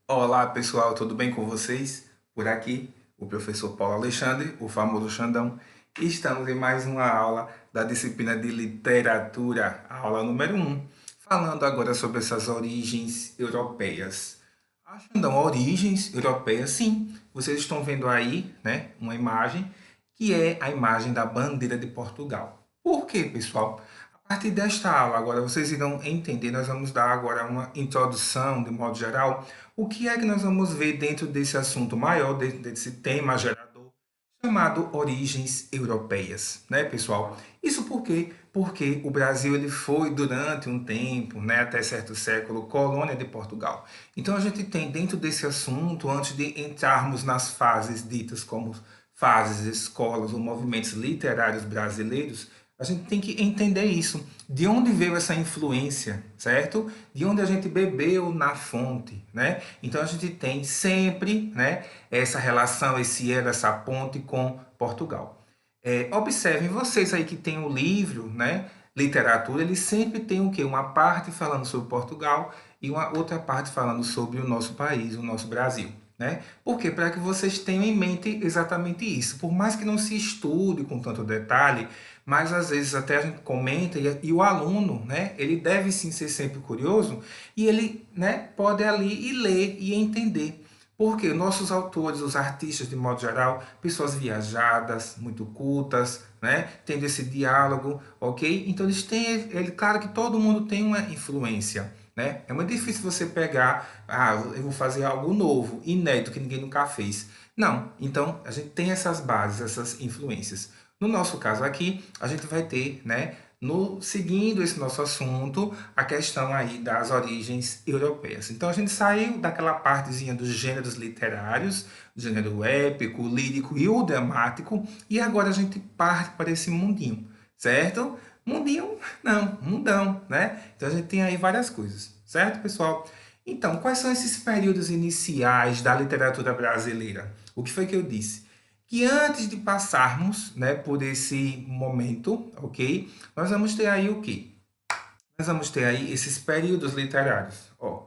Olá pessoal, tudo bem com vocês? Por aqui, o professor Paulo Alexandre, o famoso Xandão, e estamos em mais uma aula da disciplina de literatura, a aula número 1, falando agora sobre essas origens europeias. Ah, Xandão, origens europeias, sim, vocês estão vendo aí, né, uma imagem que é a imagem da bandeira de Portugal. Por quê, pessoal? A partir desta aula, agora vocês irão entender, nós vamos dar agora uma introdução, de modo geral, o que é que nós vamos ver dentro desse assunto maior, dentro desse tema gerador, chamado origens europeias, né, pessoal? Isso por quê? Porque o Brasil ele foi durante um tempo, né, até certo século, colônia de Portugal. Então a gente tem dentro desse assunto, antes de entrarmos nas fases ditas como fases, escolas ou movimentos literários brasileiros, a gente tem que entender isso. De onde veio essa influência, certo? De onde a gente bebeu na fonte, né? Então a gente tem sempre, né, essa relação, esse elo, essa ponte com Portugal. Observem vocês aí que tem o livro, né, literatura, ele sempre tem o quê? Uma parte falando sobre Portugal e uma outra parte falando sobre o nosso país, o nosso Brasil. Né? Por quê? Para que vocês tenham em mente exatamente isso. Por mais que não se estude com tanto detalhe, mas às vezes até a gente comenta e o aluno, né, ele deve sim ser sempre curioso e ele, né, pode ali ir ler e entender. Porque nossos autores, os artistas de modo geral, pessoas viajadas, muito cultas, né, tendo esse diálogo, ok? Então eles têm, claro que todo mundo tem uma influência, né? É muito difícil você pegar, eu vou fazer algo novo, inédito que ninguém nunca fez. Não, então a gente tem essas bases, essas influências. No nosso caso aqui, a gente vai ter, né, no seguindo esse nosso assunto, a questão aí das origens europeias. Então a gente saiu daquela partezinha dos gêneros literários, gênero épico, lírico e o dramático, e agora a gente parte para esse mundinho, certo? Mundinho, não, mundão, né? Então a gente tem aí várias coisas, certo, pessoal? Então, quais são esses períodos iniciais da literatura brasileira? O que foi que eu disse? Que antes de passarmos, né, por esse momento, ok? Nós vamos ter aí o quê? Nós vamos ter aí esses períodos literários, ó,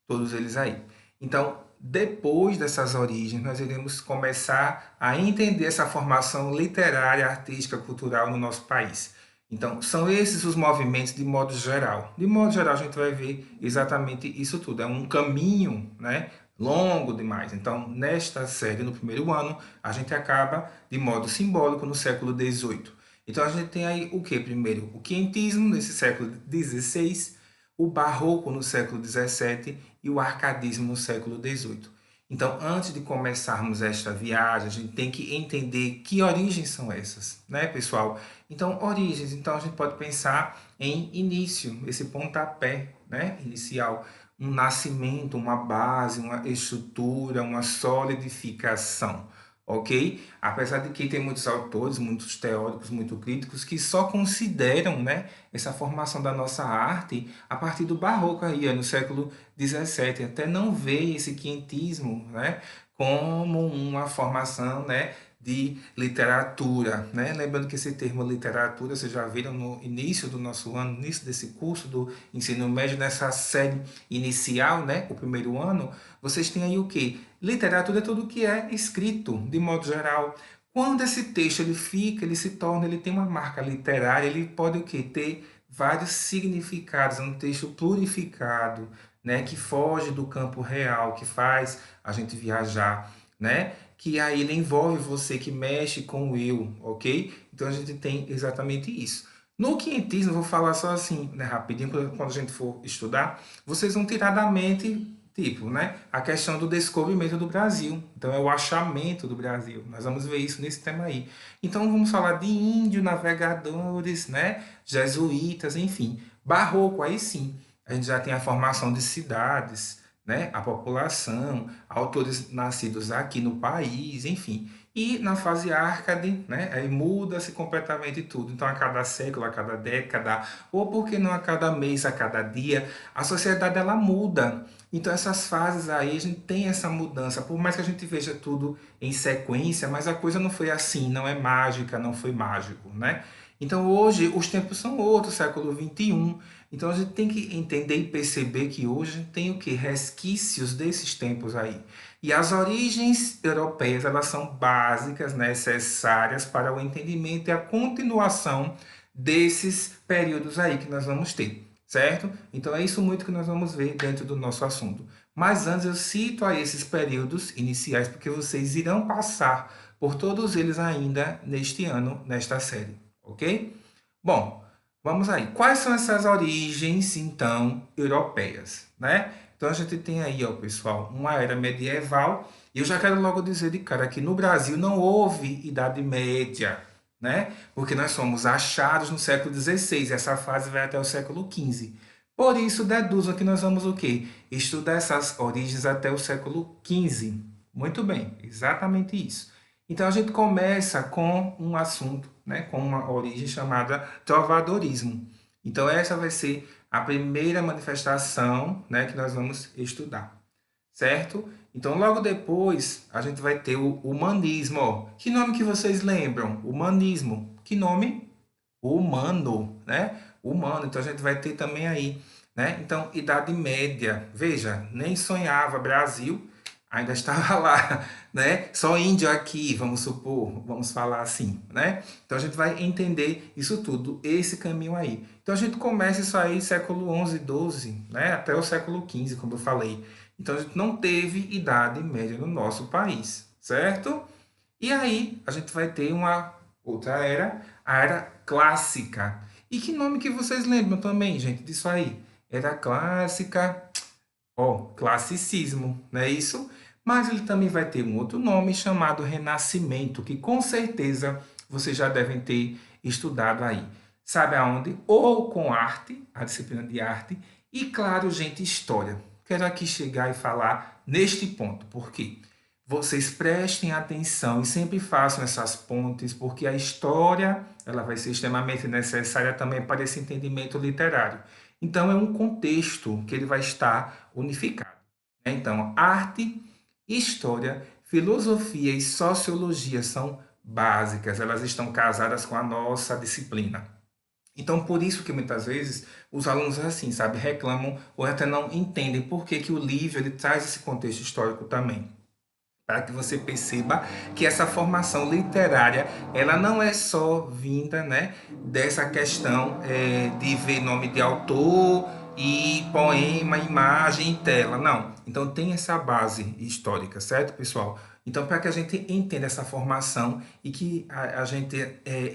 todos eles aí. Então, depois dessas origens, nós iremos começar a entender essa formação literária, artística, cultural no nosso país. Então, são esses os movimentos de modo geral. De modo geral, a gente vai ver exatamente isso tudo. É um caminho, né, longo demais. Então, nesta série, no primeiro ano, a gente acaba de modo simbólico no século XVIII. Então, a gente tem aí o que primeiro? O quinhentismo, nesse século XVI, o barroco no século XVII e o arcadismo no século XVIII. Então, antes de começarmos esta viagem, a gente tem que entender que origens são essas, né, pessoal? Então, origens, então a gente pode pensar em início, esse pontapé, né, inicial, um nascimento, uma base, uma estrutura, uma solidificação, ok? Apesar de que tem muitos autores, muitos teóricos, muito críticos que só consideram, né, essa formação da nossa arte a partir do barroco aí, no século XVII, até não vê esse quinhentismo, né, como uma formação, né, de literatura, né? Lembrando que esse termo literatura, vocês já viram no início do nosso ano, no início desse curso do ensino médio, nessa série inicial, né, o primeiro ano, vocês têm aí o quê? Literatura é tudo que é escrito, de modo geral. Quando esse texto ele fica, ele se torna, ele tem uma marca literária, ele pode o quê? Ter vários significados, é um texto plurificado, né, que foge do campo real, que faz a gente viajar, né? Que aí ele envolve você, que mexe com o eu, ok? Então a gente tem exatamente isso. No quinhentismo, eu vou falar só assim, né, rapidinho, quando a gente for estudar, vocês vão tirar da mente, tipo, né, a questão do descobrimento do Brasil. Então é o achamento do Brasil. Nós vamos ver isso nesse tema aí. Então vamos falar de índio, navegadores, né, jesuítas, enfim. Barroco, aí sim, a gente já tem a formação de cidades, né, a população, autores nascidos aqui no país, enfim. E na fase Arcade, né, aí muda-se completamente tudo. Então, a cada século, a cada década, ou por que não a cada mês, a cada dia, a sociedade ela muda. Então, essas fases aí, a gente tem essa mudança. Por mais que a gente veja tudo em sequência, mas a coisa não foi assim, não é mágica, não foi mágico, né? Então hoje os tempos são outros, século XXI. Então a gente tem que entender e perceber que hoje tem o que? Resquícios desses tempos aí. E as origens europeias, elas são básicas, necessárias para o entendimento e a continuação desses períodos aí que nós vamos ter, certo? Então é isso muito que nós vamos ver dentro do nosso assunto. Mas antes eu cito aí esses períodos iniciais, porque vocês irão passar por todos eles ainda neste ano, nesta série, ok? Bom, vamos aí. Quais são essas origens, então, europeias, né? Então a gente tem aí, ó, pessoal, uma era medieval. E eu já quero logo dizer de cara que no Brasil não houve Idade Média, né? Porque nós somos achados no século XVI. Essa fase vai até o século XV. Por isso, deduzam que nós vamos o quê? Estudar essas origens até o século XV. Muito bem, exatamente isso. Então a gente começa com um assunto, né, com uma origem chamada trovadorismo. Então essa vai ser a primeira manifestação, né, que nós vamos estudar, certo? Então logo depois a gente vai ter o humanismo. Ó. Que nome que vocês lembram? Humanismo. Que nome? Humano, né? Humano. Então a gente vai ter também aí, né? Então Idade Média. Veja, nem sonhava Brasil, ainda estava lá, né? Só índio aqui, vamos supor, vamos falar assim, né? Então a gente vai entender isso tudo, esse caminho aí. Então a gente começa isso aí século XI, XII, né? Até o século XV, como eu falei. Então a gente não teve Idade Média no nosso país, certo? E aí a gente vai ter uma outra era, a era clássica. E que nome que vocês lembram também, gente, disso aí? Era clássica, ó, classicismo, não é isso? Mas ele também vai ter um outro nome chamado Renascimento, que com certeza vocês já devem ter estudado aí. Sabe aonde? Ou com arte, a disciplina de arte, e claro, gente, história. Quero aqui chegar e falar neste ponto, por quê? Vocês prestem atenção e sempre façam essas pontes, porque a história ela vai ser extremamente necessária também para esse entendimento literário. Então, é um contexto que ele vai estar unificado, né? Então, arte, história, filosofia e sociologia são básicas, elas estão casadas com a nossa disciplina. Então, por isso que muitas vezes os alunos assim, sabe, reclamam ou até não entendem por que, que o livro ele traz esse contexto histórico também para que você perceba que essa formação literária ela não é só vinda, né, dessa questão de ver nome de autor e poema, imagem e tela, não. Então tem essa base histórica, certo, pessoal? Então para que a gente entenda essa formação e que a gente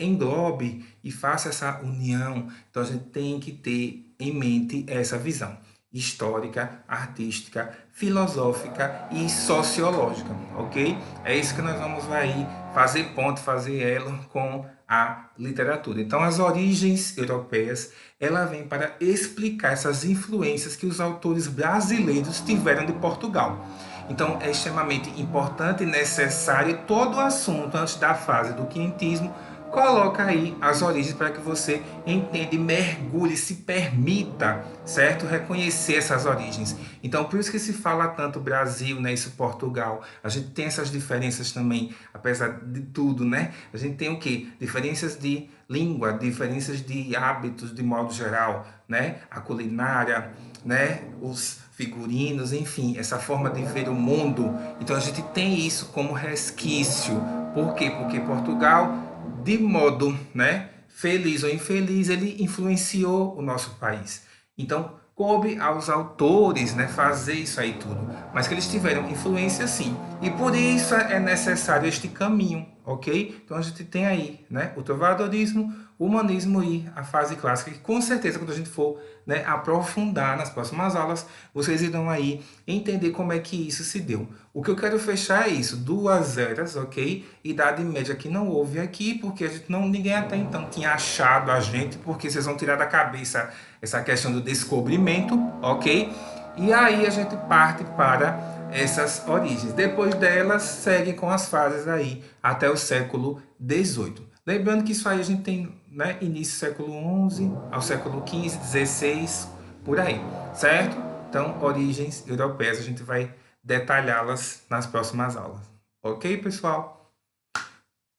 englobe e faça essa união, então a gente tem que ter em mente essa visão histórica, artística, filosófica e sociológica, ok? É isso que nós vamos aí fazer ponto, fazer elo com a literatura. Então, as origens europeias, ela vem para explicar essas influências que os autores brasileiros tiveram de Portugal. Então, é extremamente importante e necessário todo o assunto antes da fase do quinhentismo coloca aí as origens para que você entenda e mergulhe, se permita, certo? Reconhecer essas origens. Então, por isso que se fala tanto Brasil, né? Isso Portugal. A gente tem essas diferenças também, apesar de tudo, né? A gente tem o quê? Diferenças de língua, diferenças de hábitos de modo geral, né? A culinária, né? Os figurinos, enfim, essa forma de ver o mundo. Então a gente tem isso como resquício. Por quê? Porque Portugal de modo, né, feliz ou infeliz, ele influenciou o nosso país. Então, coube aos autores, né, fazer isso aí tudo, mas que eles tiveram influência sim. E por isso é necessário este caminho, ok? Então a gente tem aí, né, o trovadorismo, o humanismo e a fase clássica, que com certeza quando a gente for, né, aprofundar nas próximas aulas, vocês irão aí entender como é que isso se deu. O que eu quero fechar é isso, duas eras, ok? Idade Média que não houve aqui, porque a gente não, ninguém até então tinha achado a gente, porque vocês vão tirar da cabeça essa questão do descobrimento, ok? E aí a gente parte para essas origens. Depois delas, segue com as fases aí até o século XVIII. Lembrando que isso aí a gente tem, né, início do século XI ao século XV, XVI, por aí, certo? Então, origens europeias, a gente vai detalhá-las nas próximas aulas. Ok, pessoal?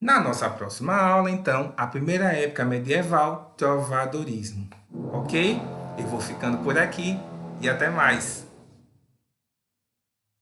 Na nossa próxima aula, então, a primeira época medieval, trovadorismo. Ok? Eu vou ficando por aqui e até mais.